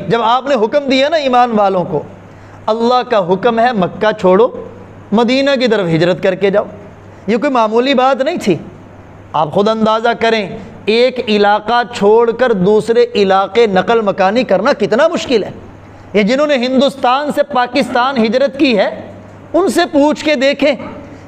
جب آپ نے حکم دیا نا ایمان والوں کو، اللہ کا حکم ہے مکہ چھوڑو، مدینہ کی طرف ہجرت کر کے جاؤ، یہ کوئی معمولی بات نہیں تھی۔ آپ خود اندازہ کریں، ایک علاقہ چھوڑ کر دوسرے علاقے نقل مکانی کرنا کتنا مشکل ہے۔ یہ جنہوں نے ہندوستان سے پاکستان ہجرت کی ہے ان سے پوچھ کے دیکھیں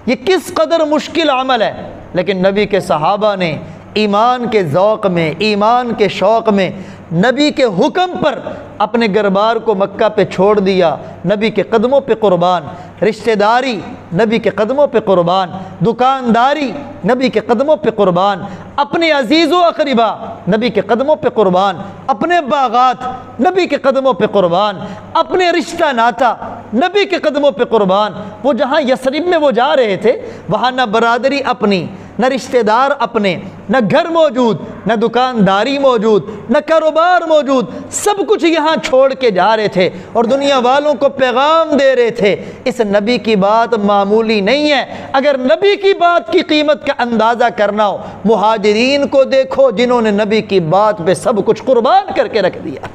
یہ کس قدر مشکل عمل ہے، لیکن نبی کے صحابہ نے ایمان کے ذوق میں، ایمان کے شوق میں نبی کے حکم پر اپنے گھر بار کو مکہ پہ چھوڑ دیا، نبی کے قدموں پہ قربان، رشتہ داری نبی کے قدموں پہ قربان، دکانداری نبی کے قدموں پہ قربان، اپنے عزیز و اقربا نبی کے قدموں پہ قربان، اپنے باغات نبی کے قدموں پہ قربان، اپنے رشتہ ناتا نبی کے قدموں پہ قربان۔ وہ جہاں یثرب میں وہ جا رہے تھے وہاں نہ برادری اپنی، نہ رشتہ دار اپنے، نہ گھر موجود، نہ دکانداری موجود، نہ کاروبار موجود، سب کچھ یہاں چھوڑ کے جا رہے تھے اور دنیا والوں کو پیغام دے رہے تھے۔ اس نبی کی بات معمولی نہیں ہے۔ اگر نبی کی بات کی قیمت کا اندازہ کرنا ہو، مہاجرین کو دیکھو جنہوں نے نبی کی بات پہ سب کچھ قربان کر کے رکھ دیا۔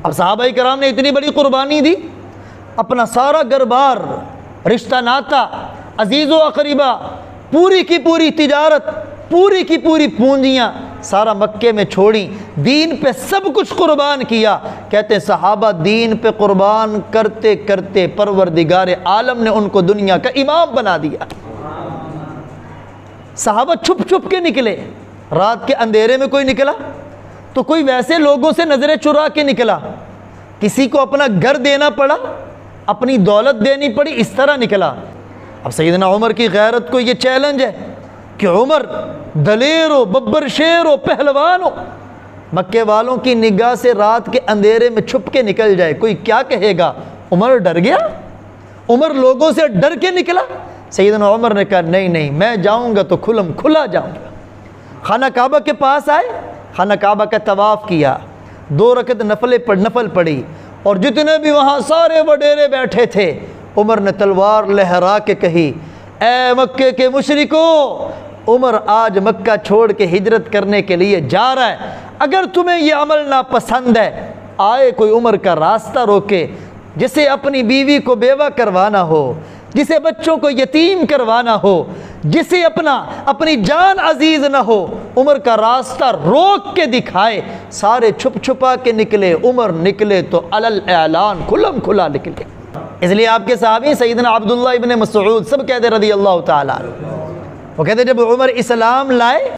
اب صحابہ کرام نے اتنی بڑی قربانی دی، اپنا سارا گھر بار، رشتہ ناتا، عزیز و اقربا، پوری کی پوری تجارت، پوری کی پوری پونجیاں سارا مکے میں چھوڑی، دین پہ سب کچھ قربان کیا۔ کہتے ہیں صحابہ دین پہ قربان کرتے کرتے پروردگار عالم نے ان کو دنیا کا امام بنا دیا۔ صحابہ چھپ چھپ کے نکلے، رات کے اندھیرے میں کوئی نکلا تو کوئی ویسے لوگوں سے نظریں چرا کے نکلا، کسی کو اپنا گھر دینا پڑا، اپنی دولت دینی پڑی، اس طرح نکلا۔ اب سیدنا عمر کی غیرت کو یہ چیلنج ہے کہ عمر دلیر ہو، ببر شیر ہو، پہلوان ہو، مکے والوں کی نگاہ سے رات کے اندھیرے میں چھپ کے نکل جائے، کوئی کیا کہے گا؟ عمر ڈر گیا، عمر لوگوں سے ڈر کے نکلا۔ سیدنا عمر نے کہا نہیں نہیں، میں جاؤں گا تو کھلم کھلا جاؤں گا۔ خانہ کعبہ کے پاس آئے، خانہ کعبہ کا طواف کیا، 2 رکعت نفل پڑھی، اور جتنے بھی وہاں سارے وڈیرے بیٹھے تھے، عمر نے تلوار لہرا کے کہی اے مکے کے مشرکو، عمر آج مکہ چھوڑ کے ہجرت کرنے کے لیے جا رہا ہے، اگر تمہیں یہ عمل ناپسند ہے، آئے کوئی عمر کا راستہ روکے، جسے اپنی بیوی کو بیوہ کروانا ہو، جسے بچوں کو یتیم کروانا ہو، جسے اپنی جان عزیز نہ ہو، عمر کا راستہ روک کے دکھائے۔ سارے چھپ چھپا کے نکلے، عمر نکلے تو علل اعلان کھلم کھلا نکلے۔ اس لیے آپ کے صحابی سیدنا عبداللہ ابن مسعود سب کہتے رضی اللہ تعالیٰ عنہ، وہ کہتے جب عمر اسلام لائے،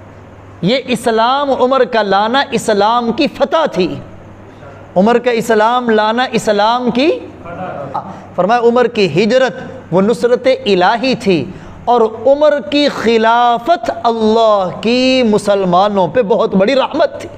یہ اسلام عمر کا لانا اسلام کی فتح تھی، عمر کا اسلام لانا اسلام کی، فرمایا عمر کی ہجرت وہ نصرت الہی تھی، اور عمر کی خلافت اللہ کی مسلمانوں پہ بہت بڑی رحمت تھی۔